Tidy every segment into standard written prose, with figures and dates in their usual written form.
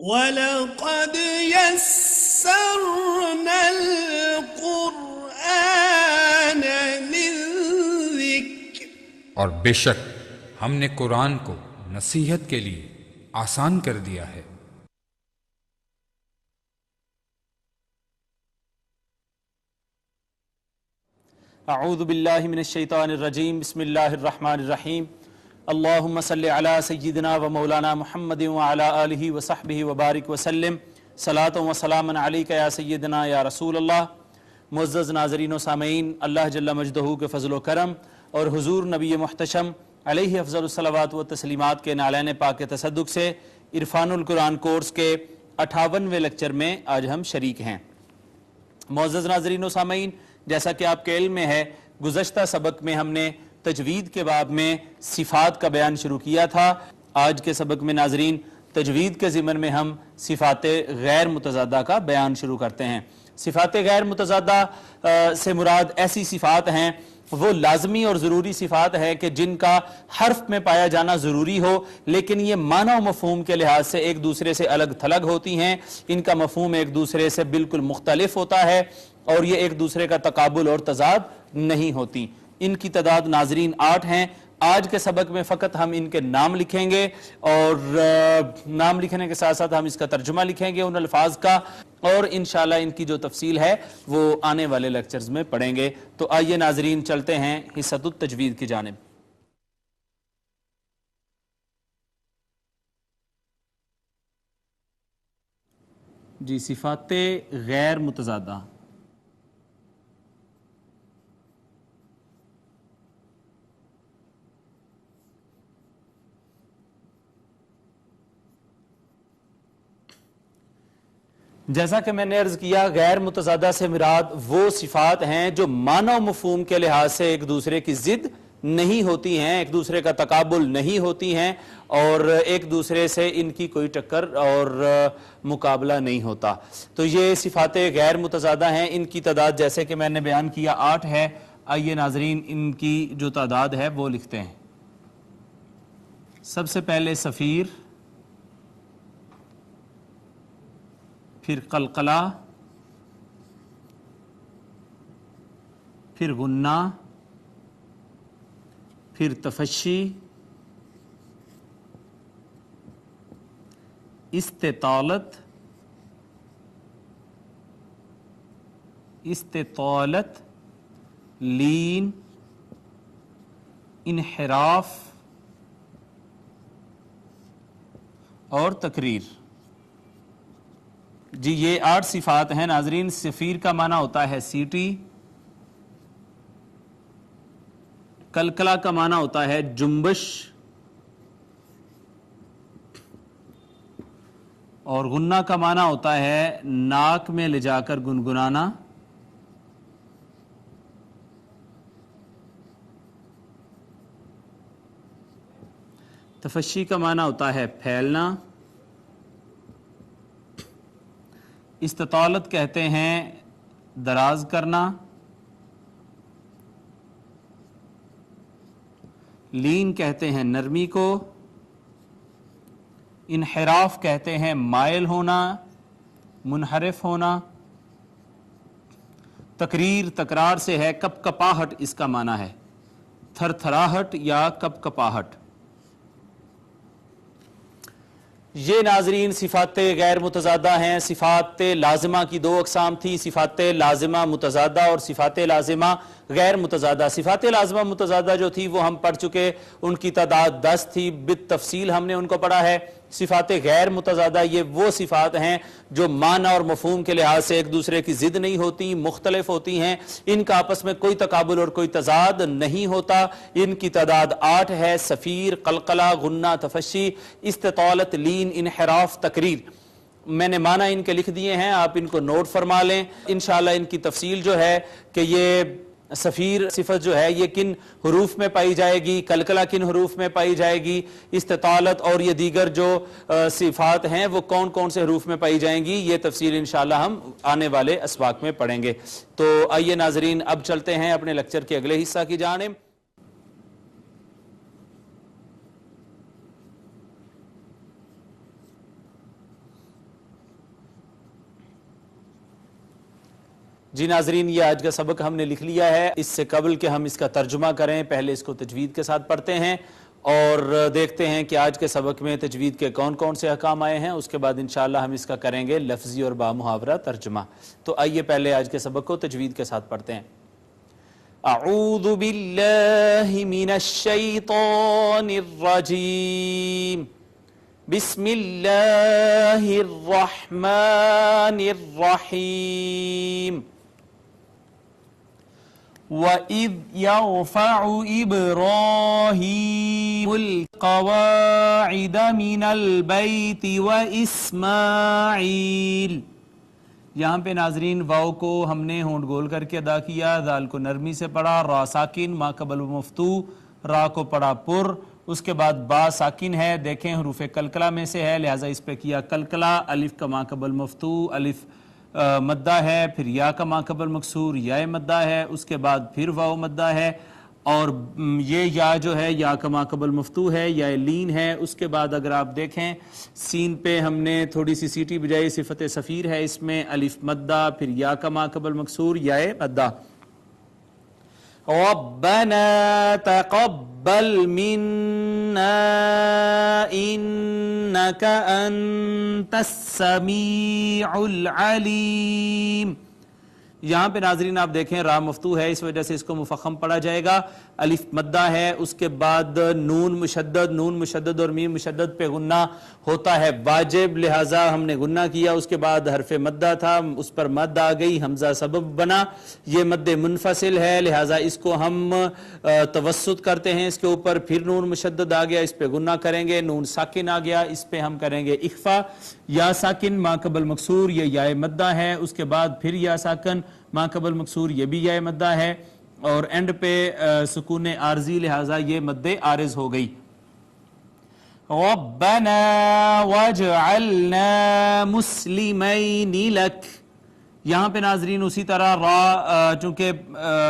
وَلَقَدْ يَسَّرْنَا الْقُرْآنَ لِلذِّكْرِ، اور بے شک ہم نے قرآن کو نصیحت کے لیے آسان کر دیا ہے۔ اعوذ باللہ من الشیطان الرجیم، بسم اللہ الرحمن الرحیم۔ اللہم صلی علی سیدنا و مولانا محمد وعلی آلہ وصحبہ وبارک وسلم، صلاۃ و سلام علیک یا سیدنا یا رسول اللہ۔ معزز ناظرین و سامعین، اللہ جل مجدہ کے فضل و کرم اور حضور نبی محتشم علیہ افضل الصلوات و تسلیمات کے نالین پاک کے تصدق سے عرفان القرآن کورس کے 58ویں لیکچر میں آج ہم شریک ہیں۔ معزز ناظرین و سامعین، جیسا کہ آپ کے علم میں ہے، گزشتہ سبق میں ہم نے تجوید کے باب میں صفات کا بیان شروع کیا تھا۔ آج کے سبق میں ناظرین تجوید کے ضمن میں ہم صفات غیر متضادہ کا بیان شروع کرتے ہیں۔ صفات غیر متضادہ سے مراد ایسی صفات ہیں، وہ لازمی اور ضروری صفات ہے کہ جن کا حرف میں پایا جانا ضروری ہو، لیکن یہ معنی و مفہوم کے لحاظ سے ایک دوسرے سے الگ تھلگ ہوتی ہیں، ان کا مفہوم ایک دوسرے سے بالکل مختلف ہوتا ہے اور یہ ایک دوسرے کا تقابل اور تضاد نہیں ہوتی۔ ان کی تعداد ناظرین 8 ہیں۔ آج کے سبق میں فقط ہم ان کے نام لکھیں گے اور نام لکھنے کے ساتھ ساتھ ہم اس کا ترجمہ لکھیں گے ان الفاظ کا، اور انشاءاللہ ان کی جو تفصیل ہے وہ آنے والے لیکچرز میں پڑھیں گے۔ تو آئیے ناظرین چلتے ہیں حصۃ التجوید کی جانب۔ جی، صفات غیر متضادہ۔ جیسا کہ میں نے عرض کیا، غیر متضادہ سے مراد وہ صفات ہیں جو معنی و مفہوم کے لحاظ سے ایک دوسرے کی ضد نہیں ہوتی ہیں، ایک دوسرے کا تقابل نہیں ہوتی ہیں، اور ایک دوسرے سے ان کی کوئی ٹکر اور مقابلہ نہیں ہوتا۔ تو یہ صفات غیر متضادہ ہیں۔ ان کی تعداد جیسے کہ میں نے بیان کیا 8 ہے۔ آئیے ناظرین ان کی جو تعداد ہے وہ لکھتے ہیں۔ سب سے پہلے صفیر، پھر قلقلہ، پھر غنہ، پھر تفشی، استطالت، لین، انحراف اور تقریر۔ جی، یہ 8 صفات ہیں ناظرین۔ صفیر کا معنی ہوتا ہے سیٹی، کلکلہ کا معنی ہوتا ہے جنبش، اور غنہ کا معنی ہوتا ہے ناک میں لے جا کر گنگنانا، تفشی کا معنی ہوتا ہے پھیلنا، استطالت کہتے ہیں دراز کرنا، لین کہتے ہیں نرمی کو، انحراف کہتے ہیں مائل ہونا، منحرف ہونا، تقریر تکرار سے ہے، کپ کپاہٹ اس کا معنی ہے، تھر تھراہٹ یا کپ کپاہٹ۔ یہ ناظرین صفات غیر متضادہ ہیں۔ صفات لازمہ کی 2 اقسام تھی، صفات لازمہ متضادہ اور صفات لازمہ غیر متضادہ۔ صفات لازمہ متضادہ جو تھی وہ ہم پڑھ چکے، ان کی تعداد 10 تھی، بالتفصیل ہم نے ان کو پڑھا ہے۔ صفات غیر متضادہ یہ وہ صفات ہیں جو معنی اور مفہوم کے لحاظ سے ایک دوسرے کی ضد نہیں ہوتی، مختلف ہوتی ہیں، ان کا آپس میں کوئی تقابل اور کوئی تضاد نہیں ہوتا۔ ان کی تعداد 8 ہے، صفیر، قلقلہ، غنہ، تفشی، استطالت، لین، انحراف، تقریر۔ میں نے معنی ان کے لکھ دیے ہیں، آپ ان کو نوٹ فرما لیں۔ انشاءاللہ ان کی تفصیل جو ہے کہ یہ صفیر صفت جو ہے یہ کن حروف میں پائی جائے گی، کلکلہ کن حروف میں پائی جائے گی، استطالت اور یہ دیگر جو صفات ہیں وہ کون کون سے حروف میں پائی جائیں گی، یہ تفصیل انشاءاللہ ہم آنے والے اسباق میں پڑھیں گے۔ تو آئیے ناظرین اب چلتے ہیں اپنے لیکچر کے اگلے حصہ کی جانب۔ جی ناظرین، یہ آج کا سبق ہم نے لکھ لیا ہے۔ اس سے قبل کہ ہم اس کا ترجمہ کریں، پہلے اس کو تجوید کے ساتھ پڑھتے ہیں اور دیکھتے ہیں کہ آج کے سبق میں تجوید کے کون کون سے احکام آئے ہیں۔ اس کے بعد انشاءاللہ ہم اس کا کریں گے لفظی اور بامحاورہ ترجمہ۔ تو آئیے پہلے آج کے سبق کو تجوید کے ساتھ پڑھتے ہیں۔ اعوذ باللہ من الشیطان الرجیم، بسم اللہ الرحمن الرحیم۔ وَإِذْ يَرْفَعُ إِبْرَاهِيمُ الْقَوَاعِدَ مِنَ الْبَيْتِ وَإِسْمَاعِيلُ۔ یہاں پہ ناظرین واو کو ہم نے ہونٹ گول کر کے ادا کیا، دال کو نرمی سے پڑھا، را ساکن ما قبل مفتوح، را کو پڑھا پر، اس کے بعد با ساکن ہے، دیکھیں حروف کلکلہ میں سے ہے لہٰذا اس پہ کیا کلکلہ، الف کا ما قبل مفتوح، الف مدہ ہے، پھر یا کا ما قبل مکسور، یا مدہ ہے، اس کے بعد پھر واو مدہ ہے، اور یہ یا جو ہے یا کا ما قبل مفتوح ہے، یا لین ہے۔ اس کے بعد اگر آپ دیکھیں سین پہ ہم نے تھوڑی سی سیٹی بجائی، صفت سفیر ہے اس میں، الف مدہ، پھر یا کا ما قبل مکسور، یا مدہ۔ ربنا تقبل منا انك انت السميع العليم۔ یہاں پہ ناظرین آپ دیکھیں را مفتوح ہے، اس وجہ سے اس کو مفخم پڑھا جائے گا، الف مدہ ہے، اس کے بعد نون مشدد اور میم مشدد پہ غنہ ہوتا ہے واجب، لہٰذا ہم نے غنہ کیا، اس کے بعد حرف مدہ تھا، اس پر مد آ گئی، حمزہ سبب بنا، یہ مد منفصل ہے لہٰذا اس کو ہم توسط کرتے ہیں، اس کے اوپر پھر نون مشدد آ گیا، اس پہ غنہ کریں گے، نون ساکن آ گیا، اس پہ ہم کریں گے اخفا، یا ساکن ما قبل مکسور، یہ یا مدہ ہے، اس کے بعد پھر یا ساکن ما قبل مکسور، یہ بھی یا مدہ ہے، اور اینڈ پہ سکون عارضی لہٰذا یہ مد عارض ہو گئی۔ ربنا واجعلنا مسلمین لک۔ یہاں پہ ناظرین اسی طرح را چونکہ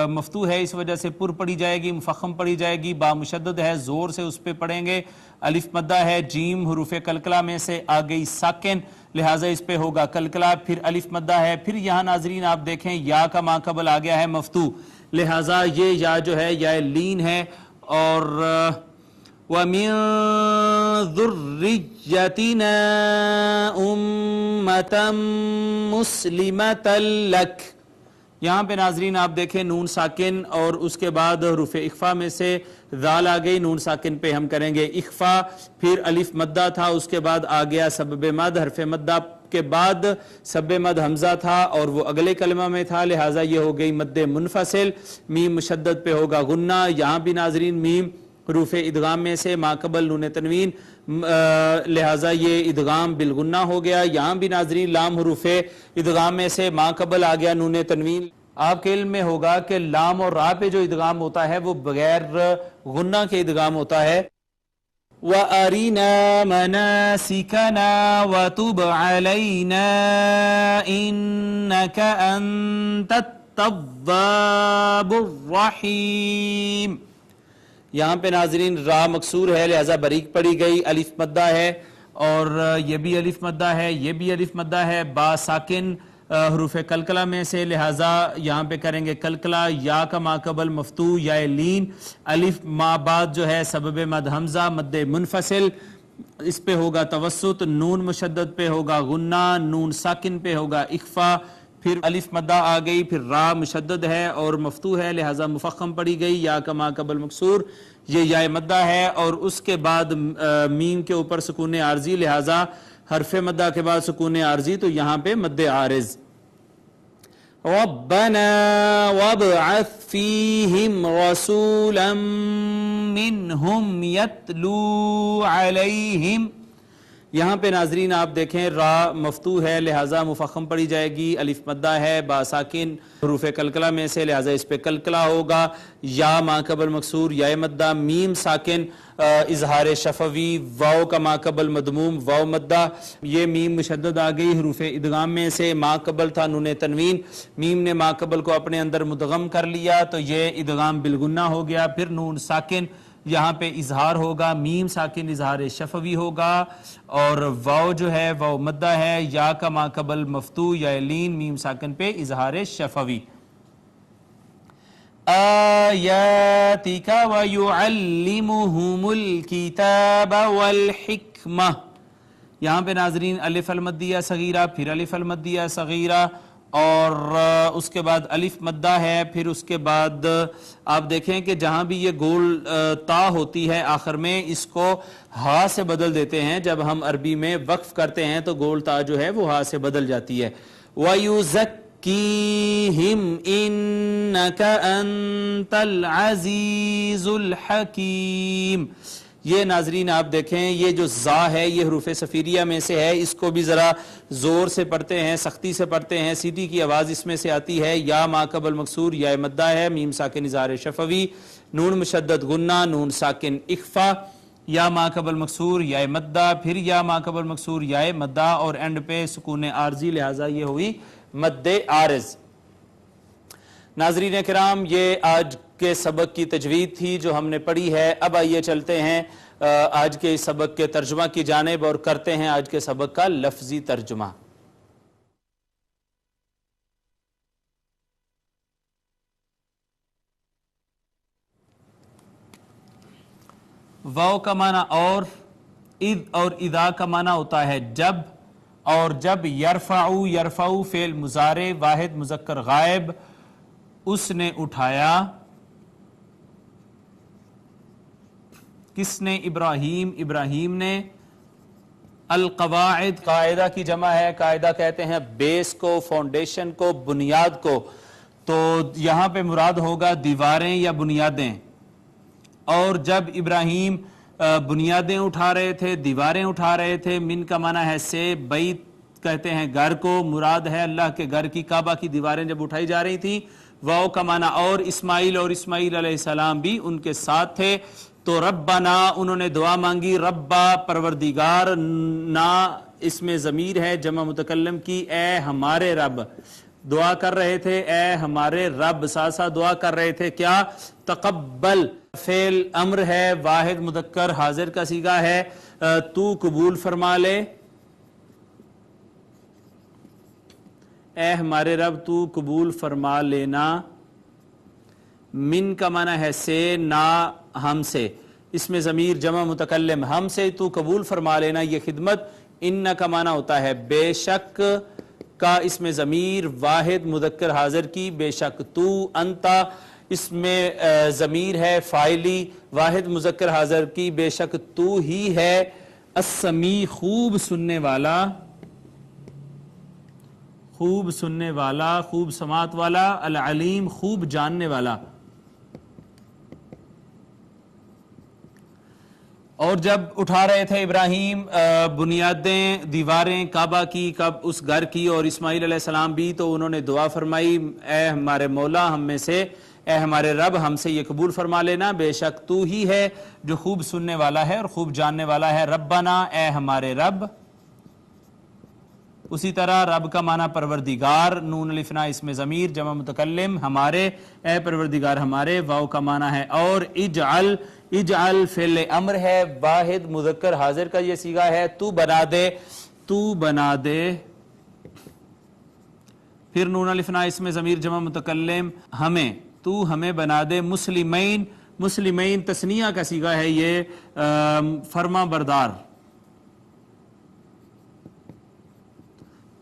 مفتوح ہے اس وجہ سے پر پڑھی جائے گی، مفخم پڑھی جائے گی، با مشدد ہے زور سے اس پہ پڑھیں گے، الف مدہ ہے، جیم حروف کلکلہ میں سے آ گئی ساکن لہٰذا اس پہ ہوگا کلکلہ، پھر الف مدہ ہے، پھر یہاں ناظرین آپ دیکھیں یا کا ما قبل آ گیا ہے مفتوح لہٰذا یہ یا جو ہے یا لین ہے، اور وَمِن ذُرِّيَّتِنَا أُمَّةً مُسْلِمَةً لَكَ۔ یہاں پہ ناظرین آپ دیکھیں نون ساکن اور اس کے بعد حروف اخفا میں سے ذال آ گئی، نون ساکن پہ ہم کریں گے اخفا، پھر الف مدہ تھا، اس کے بعد آ گیا سبب مد، حرف مدہ کے بعد سبب مد حمزہ تھا اور وہ اگلے کلمہ میں تھا لہٰذا یہ ہو گئی مد منفصل، میم مشدد پہ ہوگا غنہ، یہاں بھی ناظرین میم حروف ادغام میں سے ما قبل نون تنوین لہٰذا یہ ادغام بالغنہ ہو گیا، یہاں بھی ناظرین لام حروف ادغام میں سے ما قبل آ گیا نون تنوین۔ آپ کے علم میں ہوگا کہ لام اور را پہ جو ادغام ہوتا ہے وہ بغیر غنہ کے ادغام ہوتا ہے۔ وَأَرِنَا مَنَاسِكَنَا وَتُبْ عَلَيْنَا إِنَّكَ أَنْتَ التَّوَّابُ الرَّحِيمُ۔ یہاں پہ ناظرین را مکسور ہے لہٰذا باریک پڑھی گئی، الف مدہ ہے اور یہ بھی الف مدہ ہے، یہ بھی الف مدہ ہے، با ساکن حروف کلکلہ میں سے لہٰذا یہاں پہ کریں گے کلکلہ، یا کا ما قبل مفتوح، یا لین، الف ما بعد جو ہے سبب مد حمزہ مد منفصل، اس پہ ہوگا توسط، نون مشدد پہ ہوگا غنہ، نون ساکن پہ ہوگا اخفا، پھر الف مدہ آ گئی، پھر را مشدد ہے اور مفتوح ہے لہٰذا مفخم پڑھی گئی، یا کا ما قبل مکسور، یہ یا مدہ ہے، اور اس کے بعد میم کے اوپر سکون عارضی لہٰذا حرف مدہ کے بعد سکون عارضی تو یہاں پہ مد عارض۔ ربنا وابعث فیہم رسولا منہم یتلو علیہم۔ یہاں پہ ناظرین آپ دیکھیں را مفتوح ہے لہٰذا مفخم پڑھی جائے گی، الف مدہ ہے، با ساکن حروف کلکلہ میں سے لہٰذا اس پہ کلکلہ ہوگا، یا ما قبل مکسور، یا مدہ، میم ساکن اظہار شفوی، واو کا ما قبل مدموم، واو مدہ، یہ میم مشدد آ گئی حروف ادغام میں سے، ما قبل تھا نون تنوین، میم نے ما قبل کو اپنے اندر مدغم کر لیا تو یہ ادغام بالغنہ ہو گیا، پھر نون ساکن یہاں پہ اظہار ہوگا، میم ساکن اظہار شفوی ہوگا، اور واو جو ہے واو مدہ ہے، یا کا ما قبل مفتوح یا لین میم ساکن پہ اظہار شفوی. آیاتک ویعلمہم الکتاب والحکمہ. یہاں پہ ناظرین الف المدیہ صغیرہ، پھر الف المدیہ صغیرہ، اور اس کے بعد الف مدہ ہے. پھر اس کے بعد آپ دیکھیں کہ جہاں بھی یہ گول تا ہوتی ہے آخر میں، اس کو ہا سے بدل دیتے ہیں. جب ہم عربی میں وقف کرتے ہیں تو گول تا جو ہے وہ ہا سے بدل جاتی ہے. وَيُزَكِّيهِمْ إِنَّكَ أَنْتَ الْعَزِيزُ الْحَكِيمُ. یہ ناظرین آپ دیکھیں یہ جو زا ہے یہ حروف صفیریہ میں سے ہے. اس کو بھی ذرا زور سے پڑھتے ہیں، سختی سے پڑھتے ہیں. سیٹی کی آواز اس میں سے آتی ہے. یا ما قبل مکسور یا مدہ ہے، میم ساکن اظہار شفوی، نون مشدد غنہ، نون ساکن اخفا، یا ما قبل مکسور یا مدہ، پھر یا ما قبل مکسور یا مدہ، اور اینڈ پہ سکون عارضی، لہٰذا یہ ہوئی مد عارض. ناظرین کرام یہ آج کے سبق کی تجوید تھی جو ہم نے پڑھی ہے. اب آئیے چلتے ہیں آج کے سبق کے ترجمہ کی جانب اور کرتے ہیں آج کے سبق کا لفظی ترجمہ. واو کا معنی اور، اذ اور اذا کا معنی ہوتا ہے جب، اور جب یرفعو، یرفعو فعل مضارع واحد مذکر غائب، اس نے اٹھایا. کس نے؟ ابراہیم، ابراہیم نے. القواعد قاعدہ کی جمع ہے. قاعدہ کہتے ہیں بیس کو، فاؤنڈیشن کو، بنیاد کو. تو یہاں پہ مراد ہوگا دیواریں یا بنیادیں. اور جب ابراہیم بنیادیں اٹھا رہے تھے، دیواریں اٹھا رہے تھے، من کا معنی ہے سے، بیت کہتے ہیں گھر کو، مراد ہے اللہ کے گھر کی، کعبہ کی دیواریں جب اٹھائی جا رہی تھی. واو کا معنی اور، اسماعیل، اور اسماعیل علیہ السلام بھی ان کے ساتھ تھے. تو ربنا انہوں نے دعا مانگی، ربا پروردگار، نا اس میں ضمیر ہے جمع متکلم کی، اے ہمارے رب. دعا کر رہے تھے اے ہمارے رب، ساتھ ساتھ دعا کر رہے تھے کیا؟ تقبل فعل امر ہے واحد مذکر حاضر کا صیغہ ہے. تو قبول فرما لے، اے ہمارے رب تو قبول فرما لینا. من کا معنی ہے سے، نہ ہم سے، اس میں ضمیر جمع متکلم ہم سے، تو قبول فرما لینا یہ خدمت. ان کا معنی ہوتا ہے بے شک کا، اس میں ضمیر واحد مذکر حاضر کی، بے شک تو. انتا اس میں ضمیر ہے فاعلی واحد مذکر حاضر کی، بے شک تو ہی ہے. السمیع خوب سننے والا، خوب سننے والا، خوب سماعت والا. العلیم خوب جاننے والا. اور جب اٹھا رہے تھے ابراہیم بنیادیں، دیواریں کعبہ کی، کب اس گھر کی، اور اسماعیل علیہ السلام بھی، تو انہوں نے دعا فرمائی اے ہمارے مولا ہم میں سے، اے ہمارے رب ہم سے یہ قبول فرما لینا، بے شک تو ہی ہے جو خوب سننے والا ہے اور خوب جاننے والا ہے. ربنا اے ہمارے رب. اسی طرح رب کا معنی پروردگار، نون الف نا اس میں ضمیر جمع متکلم ہمارے، اے پروردگار ہمارے. واو کا معنی ہے اور. اجعل، اجعل فعل امر ہے واحد مذکر حاضر کا یہ صیغہ ہے. تو بنا دے، تو بنا دے. پھر نون الف نا اس میں ضمیر جمع متکلم ہمیں، تو ہمیں بنا دے. مسلمین، مسلمین تثنیہ کا صیغہ ہے یہ فرما بردار.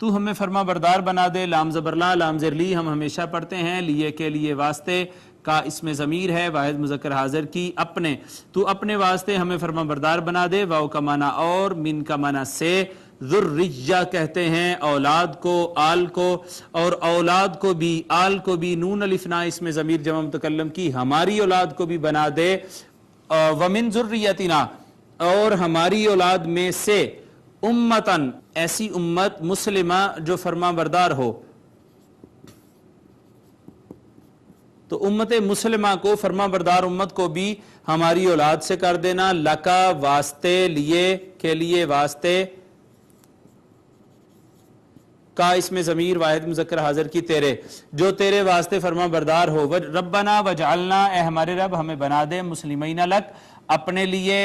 تو ہمیں فرما بردار بنا دے. لام زبر لا، لام زر لی ہم ہمیشہ پڑھتے ہیں، لیے کے لیے واسطے کا اس میں ضمیر ہے واحد مذکر حاضر کی. اپنے، تو اپنے واسطے ہمیں فرما بردار بنا دے. واو کا معنی اور، من کا معنی سے. ذریہ کہتے ہیں اولاد کو، آل کو، اور اولاد کو بھی، آل کو بھی. نون الف نا اس میں ضمیر جمع متکلم کی ہماری اولاد کو بھی بنا دے. ومن ذریتنا اور ہماری اولاد میں سے. امتن ایسی امت، مسلمہ جو فرما بردار ہو. تو امت مسلمہ کو، فرما بردار امت کو بھی ہماری اولاد سے کر دینا. لکا واسطے، لیے کے لیے واسطے. کا اس میں ضمیر واحد مذکر حاضر کی تیرے، جو تیرے واسطے فرما بردار ہو، ربنا وجعلنا، اے ہمارے رب ہمیں بنا دے، مسلمین لک، اپنے لیے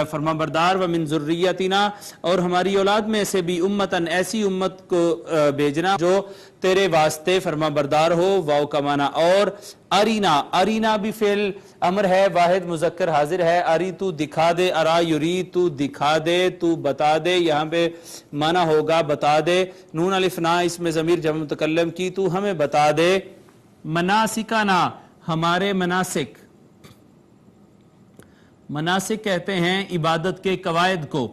فرما بردار، ومن ذریتنا، اور ہماری اولاد میں سے بھی امتن، ایسی امت کو بھیجنا جو تیرے واسطے فرما بردار ہو، واو کا معنی اور، ارینا، ارینا بھی فعل امر ہے، واحد مذکر حاضر ہے، اری تو دکھا دے، ارا یری تو دکھا دے، تو بتا دے، یہاں پہ معنی ہوگا بتا دے، نون الف نا اس میں ضمیر جمع متکلم کی، تو ہمیں بتا دے، مناسکنا، ہمارے مناسک، مناسک کہتے ہیں عبادت کے قواعد کو،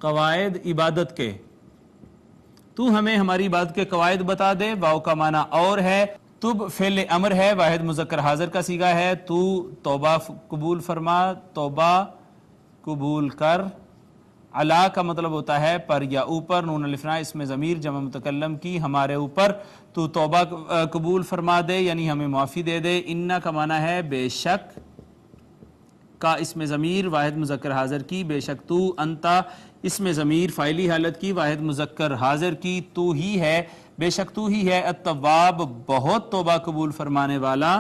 قواعد عبادت کے، تو ہمیں ہماری عبادت کے قواعد بتا دے، واو کا معنی اور ہے، تب فعل امر ہے، واحد مذکر حاضر کا صیغہ ہے، تو توبہ قبول فرما، توبہ قبول کر، علا کا مطلب ہوتا ہے پر یا اوپر، نون الف نا اس میں ضمیر جمع متکلم کی، ہمارے اوپر، تو توبہ قبول فرما دے یعنی ہمیں معافی دے دے، انا کا معنی ہے بے شک، کا اس میں ضمیر واحد مذکر حاضر کی، بے شک تو، انتا اس میں ضمیر فاعلی حالت کی، واحد مذکر حاضر کی، تو ہی ہے، بے شک تو ہی ہے، التواب بہت توبہ قبول فرمانے والا،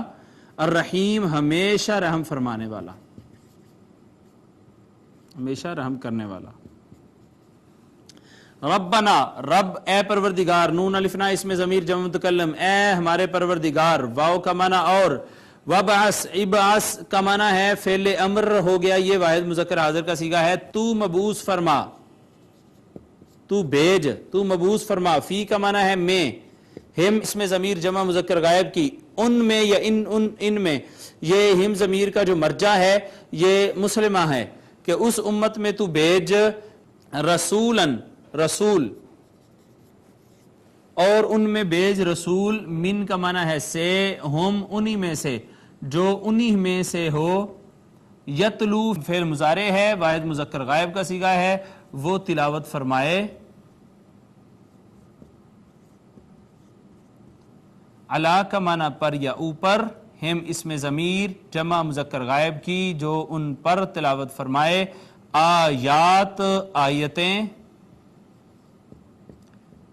الرحیم ہمیشہ رحم فرمانے والا، ہمیشہ رحم کرنے والا۔ ربنا، رب اے پروردگار، نون الف نا اس میں ضمیر جمع متکلم، اے ہمارے پروردگار، واو کا معنی اور، وبعث، ابعث کا معنی ہے فعل امر ہو گیا، یہ واحد مذکر حاضر کا صیغہ ہے، تو مبعوث فرما، تو بھیج، تو مبعوث فرما، فی کا معنی ہے میں، ہم اس میں ضمیر جمع مذکر غائب کی، ان میں یا ان میں، یہ ہم ضمیر کا جو مرجع ہے یہ مسلمہ ہے، کہ اس امت میں تو بھیج، رسولاً، رسول، اور ان میں بھیج رسول، من کا معنی ہے سے، ہم انہی میں سے، جو انہی میں سے ہو، یتلو فعل مضارع ہے، واحد مذکر غائب کا صیغہ ہے، وہ تلاوت فرمائے، علا کا معنی پر یا اوپر، ہم اس میں ضمیر جمع مذکر غائب کی، جو ان پر تلاوت فرمائے، آیات، آیتیں،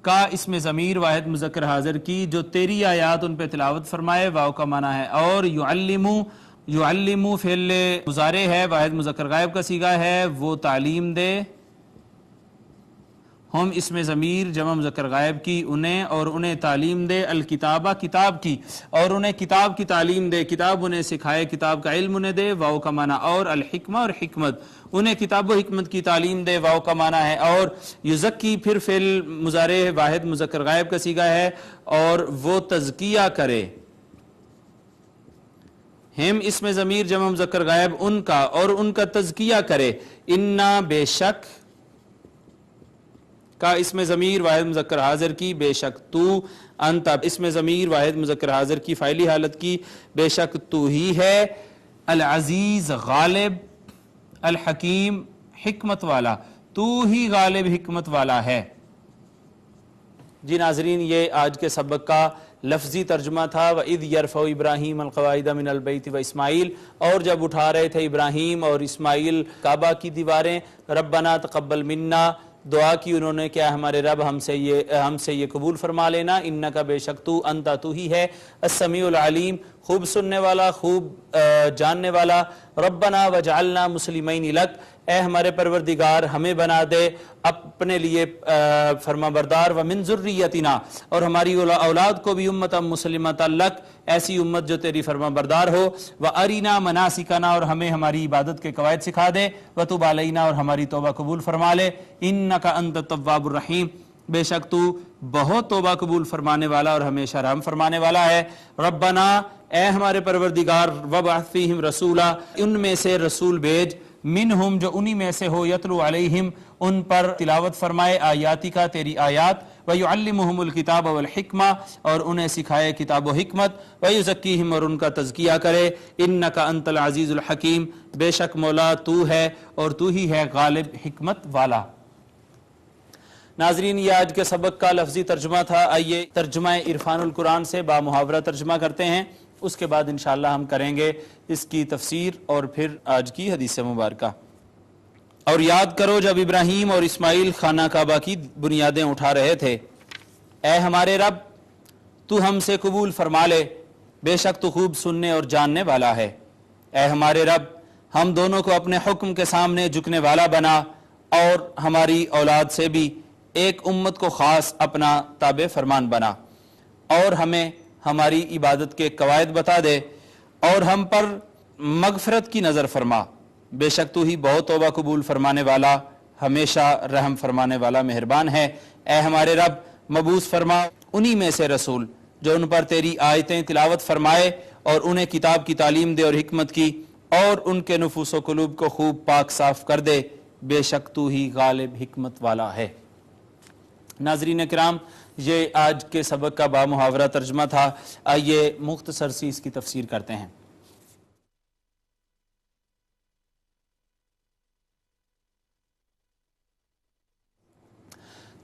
کا اس میں ضمیر واحد مذکر حاضر کی، جو تیری آیات ان پہ تلاوت فرمائے، واو کا معنی ہے اور، یعلمو، یعلمو فعل مضارع ہے، واحد مذکر غائب کا صیغہ ہے، وہ تعلیم دے، ہم اس میں ضمیر جمع مذکر غائب کی، انہیں، اور انہیں تعلیم دے، الکتابہ کتاب کی، اور انہیں کتاب کی تعلیم دے، کتاب انہیں سکھائے، کتاب کا علم انہیں دے، واو کا معنی اور، الحکمہ، اور حکمت، انہیں کتاب و حکمت کی تعلیم دے، واو کا معنی ہے اور، یزکی پھر فعل مضارع واحد مذکر غائب کا صیغہ ہے، اور وہ تزکیہ کرے، ہم اس میں ضمیر جمع مذکر غائب ان کا، اور ان کا تزکیہ کرے، انا بے شک، کا اس میں ضمیر واحد مذکر حاضر کی، بے شک تو، انت اس میں ضمیر واحد مذکر حاضر کی، فاعلی حالت کی، بے شک تو ہی ہے، العزیز غالب، الحکیم حکمت والا، تو ہی غالب حکمت والا ہے۔ جی ناظرین، یہ آج کے سبق کا لفظی ترجمہ تھا، وَإِذْ يَرْفَعُ إِبْرَاهِيمَ الْقَوَاعِدَ مِنَ الْبَيْتِ وَإِسْمَاعِيلَ، اور جب اٹھا رہے تھے ابراہیم اور اسماعیل کعبہ کی دیواریں، ربنا تقبل منا، دعا کی انہوں نے، کیا ہمارے رب ہم سے یہ قبول فرما لینا، انکا بے شک تو، انتا تو ہی ہے، السمیع العلیم خوب سننے والا، خوب جاننے والا، ربنا وجعلنا مسلمین لک، اے ہمارے پروردگار ہمیں بنا دے اپنے لیے فرما بردار، ومن ذریتنا، اور ہماری اولاد کو بھی امتا مسلمتا لک، ایسی امت جو تیری فرما بردار ہو، وَأَرِنَا مَنَاسِكَنَا، اور ہمیں ہماری عبادت کے قواعد سکھا دے، وَتُبْ عَلَيْنَا، اور ہماری توبہ قبول فرما لے، إِنَّكَ أَنْتَ التَّوَّابُ الرَّحِيمُ، بے شک تو بہت توبہ قبول فرمانے والا اور ہمیشہ رحم فرمانے والا ہے۔ ربنا، اے ہمارے پروردگار، وَبْعَثْ فِيهِمْ رَسُولًا، ان میں سے رسول بھیج، منہم جو انہی میں سے ہو، یتلو علیہم ان پر تلاوت فرمائے، آیاتی کا تیری آیات، وَيُعَلِّمُهُمُ الْكِتَابَ وَالْحِكْمَةَ، اور انہیں سکھائے کتاب و حکمت، وَيُزَكِّيهِمْ، اور ان کا تزکیہ کرے، إِنَّكَ أَنْتَ الْعَزِيزُ الْحَكِيمُ، بے شک مولا تو ہے اور تو ہی ہے غالب حکمت والا۔ ناظرین، یہ آج کے سبق کا لفظی ترجمہ تھا، آئیے ترجمہ عرفان القرآن سے بامحاورہ ترجمہ کرتے ہیں، اس کے بعد انشاءاللہ ہم کریں گے اس کی تفسیر اور پھر آج کی حدیث مبارکہ۔ اور یاد کرو جب ابراہیم اور اسماعیل خانہ کعبہ کی بنیادیں اٹھا رہے تھے۔ اے ہمارے رب تو ہم سے قبول فرما لے، بے شک تو خوب سننے اور جاننے والا ہے۔ اے ہمارے رب ہم دونوں کو اپنے حکم کے سامنے جھکنے والا بنا، اور ہماری اولاد سے بھی ایک امت کو خاص اپنا تابع فرمان بنا، اور ہمیں ہماری عبادت کے قواعد بتا دے، اور ہم پر مغفرت کی نظر فرما، بے شک تو ہی بہت توبہ قبول فرمانے والا، ہمیشہ رحم فرمانے والا مہربان ہے۔ اے ہمارے رب مبعوث فرما انہی میں سے رسول جو ان پر تیری آیتیں تلاوت فرمائے اور انہیں کتاب کی تعلیم دے اور حکمت کی، اور ان کے نفوس و قلوب کو خوب پاک صاف کر دے، بے شک تو ہی غالب حکمت والا ہے۔ ناظرین کرام، یہ آج کے سبق کا بامحاورہ ترجمہ تھا۔ آئیے مختصر سی اس کی تفسیر کرتے ہیں۔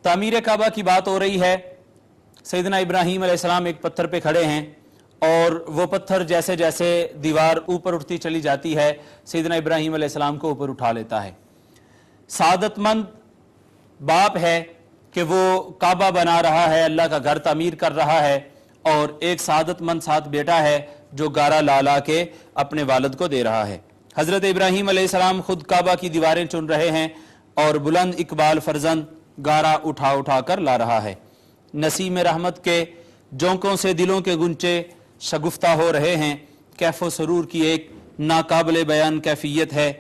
تعمیر کعبہ کی بات ہو رہی ہے۔ سیدنا ابراہیم علیہ السلام ایک پتھر پہ کھڑے ہیں، اور وہ پتھر جیسے جیسے دیوار اوپر اٹھتی چلی جاتی ہے سیدنا ابراہیم علیہ السلام کو اوپر اٹھا لیتا ہے۔ سعادت مند باپ ہے کہ وہ کعبہ بنا رہا ہے، اللہ کا گھر تعمیر کر رہا ہے، اور ایک سعادت مند ساتھ بیٹا ہے جو گارا لا لا کے اپنے والد کو دے رہا ہے۔ حضرت ابراہیم علیہ السلام خود کعبہ کی دیواریں چن رہے ہیں، اور بلند اقبال فرزند گارا اٹھا اٹھا کر لا رہا ہے۔ نسیم رحمت کے جونکوں سے دلوں کے گنچے شگفتہ ہو رہے ہیں۔ کیف و سرور کی ایک ناقابل بیان کیفیت ہے۔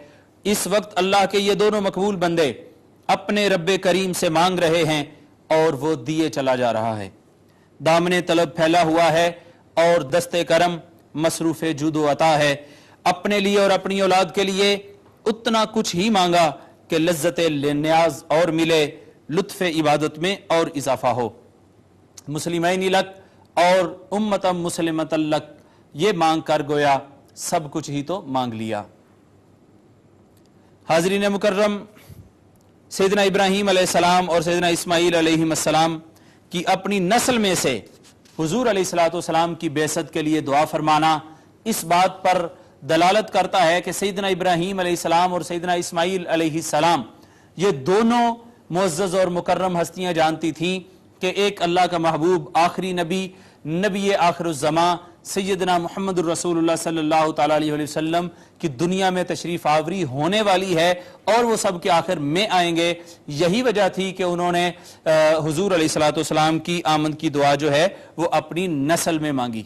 اس وقت اللہ کے یہ دونوں مقبول بندے اپنے رب کریم سے مانگ رہے ہیں، اور وہ دیے چلا جا رہا ہے۔ دامن طلب پھیلا ہوا ہے، اور دست کرم مصروف جود و عطا ہے۔ اپنے لیے اور اپنی اولاد کے لیے اتنا کچھ ہی مانگا کہ لذت نیاز اور ملے، لطف عبادت میں اور اضافہ ہو۔ مسلمین لک اور امتا مسلمت لک، یہ مانگ کر گویا سب کچھ ہی تو مانگ لیا۔ حاضرین مکرم، سیدنا ابراہیم علیہ السلام اور سیدنا اسماعیل علیہ السلام کی اپنی نسل میں سے حضور علیہ السلام کی بعثت کے لیے دعا فرمانا اس بات پر دلالت کرتا ہے کہ سیدنا ابراہیم علیہ السلام اور سیدنا اسماعیل علیہ السلام یہ دونوں معزز اور مکرم ہستیاں جانتی تھیں کہ ایک اللہ کا محبوب آخری نبی آخر الزمان سیدنا محمد الرسول اللہ صلی اللہ تعالیٰ علیہ وسلم کی دنیا میں تشریف آوری ہونے والی ہے، اور وہ سب کے آخر میں آئیں گے۔ یہی وجہ تھی کہ انہوں نے حضور علیہ السلام کی آمد کی دعا جو ہے وہ اپنی نسل میں مانگی۔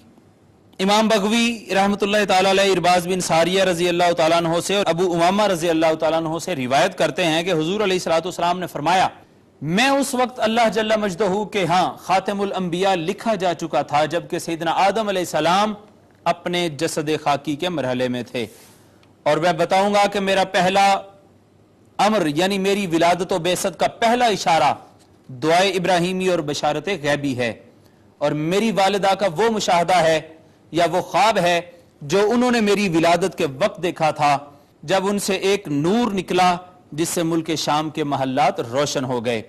امام بغوی رحمۃ اللہ تعالیٰ علیہ ارباز بن ساریہ رضی اللہ تعالیٰ عنہ سے اور ابو امامہ رضی اللہ تعالیٰ عنہ سے روایت کرتے ہیں کہ حضور علیہ السلام نے فرمایا، میں اس وقت اللہ جل مجدہ کے ہاں خاتم الانبیاء لکھا جا چکا تھا جبکہ سیدنا آدم علیہ السلام اپنے جسد خاکی کے مرحلے میں تھے، اور میں بتاؤں گا کہ میرا پہلا امر یعنی میری ولادت و بعثت کا پہلا اشارہ دعائے ابراہیمی اور بشارت غیبی ہے، اور میری والدہ کا وہ مشاہدہ ہے یا وہ خواب ہے جو انہوں نے میری ولادت کے وقت دیکھا تھا، جب ان سے ایک نور نکلا جس سے ملک شام کے محلات روشن ہو گئے۔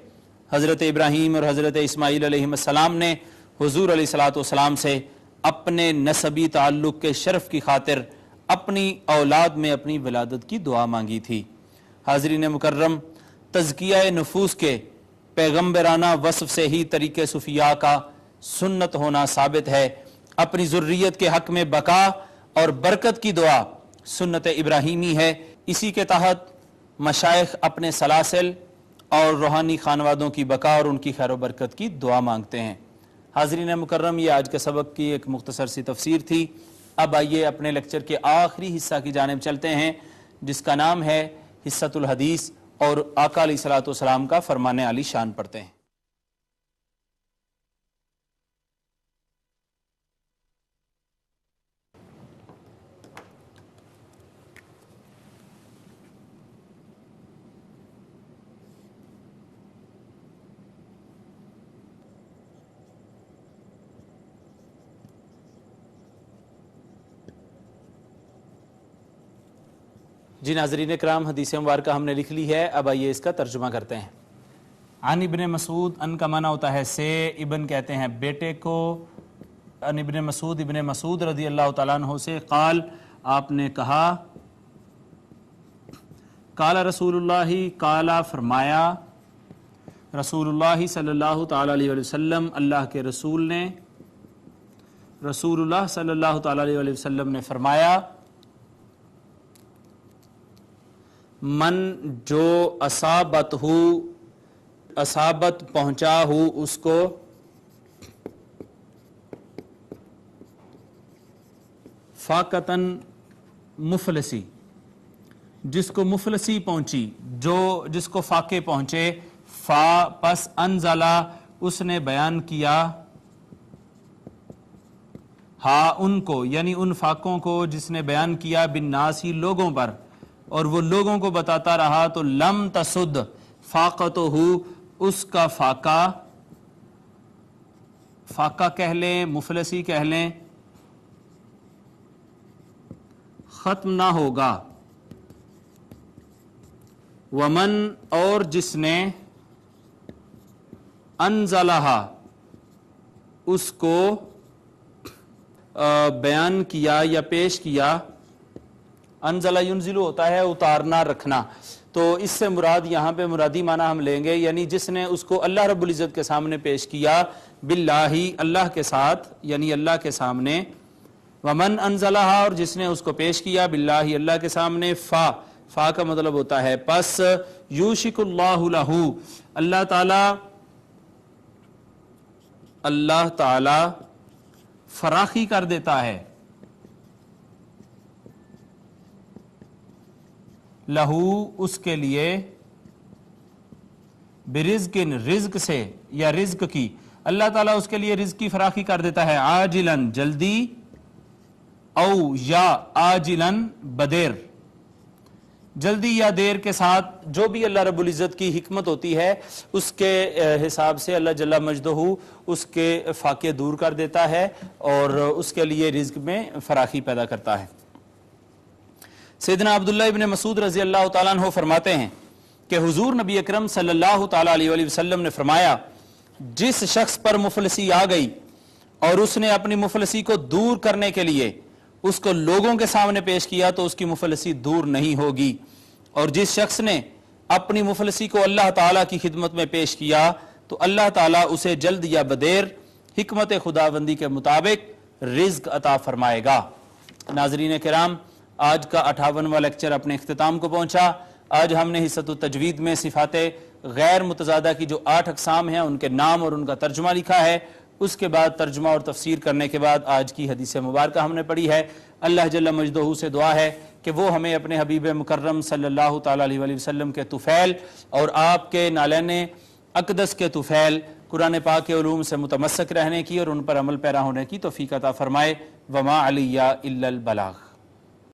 حضرت ابراہیم اور حضرت اسماعیل علیہ السلام نے حضور علیہ السلام سے اپنے نسبی تعلق کے شرف کی خاطر اپنی اولاد میں اپنی ولادت کی دعا مانگی تھی۔ حاضرین مکرم، تزکیہ نفوس کے پیغمبرانہ وصف سے ہی طریق صوفیاء کا سنت ہونا ثابت ہے۔ اپنی ذریت کے حق میں بقا اور برکت کی دعا سنت ابراہیمی ہے۔ اسی کے تحت مشائخ اپنے سلاسل اور روحانی خانوادوں کی بقا اور ان کی خیر و برکت کی دعا مانگتے ہیں۔ حاضرین مکرم، یہ آج کے سبق کی ایک مختصر سی تفسیر تھی۔ اب آئیے اپنے لیکچر کے آخری حصہ کی جانب چلتے ہیں، جس کا نام ہے حصۃ الحدیث، اور آقا علیہ السلام کا فرمان علی شان پڑھتے ہیں۔ جی ناظرین کرام، حدیث مبارکہ ہم نے لکھ لی ہے، اب آئیے اس کا ترجمہ کرتے ہیں۔ عن ابن مسعود، ان کا معنی ہوتا ہے سے، ابن کہتے ہیں بیٹے کو، ان ابن مسعود رضی اللہ تعالیٰ عنہ سے قال، آپ نے کہا، قال رسول اللہ، قالا فرمایا رسول اللہ صلی اللہ تعالیٰ علیہ وسلم، اللہ کے رسول نے، رسول اللہ صلی اللہ تعالیٰ علیہ وسلم نے فرمایا، من جو اصابت پہنچا ہو اس کو، فاقتن مفلسی، جس کو مفلسی پہنچی، جس کو فاقے پہنچے، فا پس انزلہ اس نے بیان کیا، ہاں ان کو یعنی ان فاقوں کو جس نے بیان کیا، بالناسی لوگوں پر، اور وہ لوگوں کو بتاتا رہا، تو لم تسد فاقتہ اس کا فاقہ کہہ لیں، مفلسی کہہ لیں، ختم نہ ہوگا، ومن اور جس نے انزلہا اس کو بیان کیا یا پیش کیا، انزلہ ینزلو ہوتا ہے اتارنا رکھنا، تو اس سے مراد یہاں پہ مرادی معنی ہم لیں گے، یعنی جس نے اس کو اللہ رب العزت کے سامنے پیش کیا، باللہ اللہ کے ساتھ، یعنی اللہ کے سامنے، ومن انزلہا اور جس نے اس کو پیش کیا، باللہ اللہ کے سامنے، فا کا مطلب ہوتا ہے پس، یوشک اللہ لہو اللہ تعالی فراخی کر دیتا ہے، لہو اس کے لیے، برزق رزق سے یا رزق کی، اللہ تعالیٰ اس کے لیے رزق کی فراخی کر دیتا ہے، عاجلاً جلدی، او یا عاجلاً بدیر، جلدی یا دیر کے ساتھ، جو بھی اللہ رب العزت کی حکمت ہوتی ہے اس کے حساب سے اللہ جل مجدہ اس کے فاقے دور کر دیتا ہے اور اس کے لیے رزق میں فراخی پیدا کرتا ہے۔ سیدنا عبداللہ ابن مسعود رضی اللہ تعالیٰ عنہ فرماتے ہیں کہ حضور نبی اکرم صلی اللہ تعالیٰ علیہ وسلم نے فرمایا، جس شخص پر مفلسی آ گئی اور اس نے اپنی مفلسی کو دور کرنے کے لیے اس کو لوگوں کے سامنے پیش کیا تو اس کی مفلسی دور نہیں ہوگی، اور جس شخص نے اپنی مفلسی کو اللہ تعالیٰ کی خدمت میں پیش کیا تو اللہ تعالیٰ اسے جلد یا بدیر حکمت خداوندی کے مطابق رزق عطا فرمائے گا۔ ناظرین کرام، آج کا 58واں لیکچر اپنے اختتام کو پہنچا۔ آج ہم نے حصۃ التجوید میں صفات غیر متضادہ کی جو 8 اقسام ہیں ان کے نام اور ان کا ترجمہ لکھا ہے، اس کے بعد ترجمہ اور تفسیر کرنے کے بعد آج کی حدیث مبارکہ ہم نے پڑھی ہے۔ اللہ جل مجدہ سے دعا ہے کہ وہ ہمیں اپنے حبیب مکرم صلی اللہ تعالیٰ علیہ وسلم کے طفیل اور آپ کے نالین اقدس کے طفیل قرآن پاک کے علوم سے متمسک رہنے کی اور ان پر عمل پیرا ہونے کی توفیق عطا فرمائے۔ وما علیہ الا البلاغ۔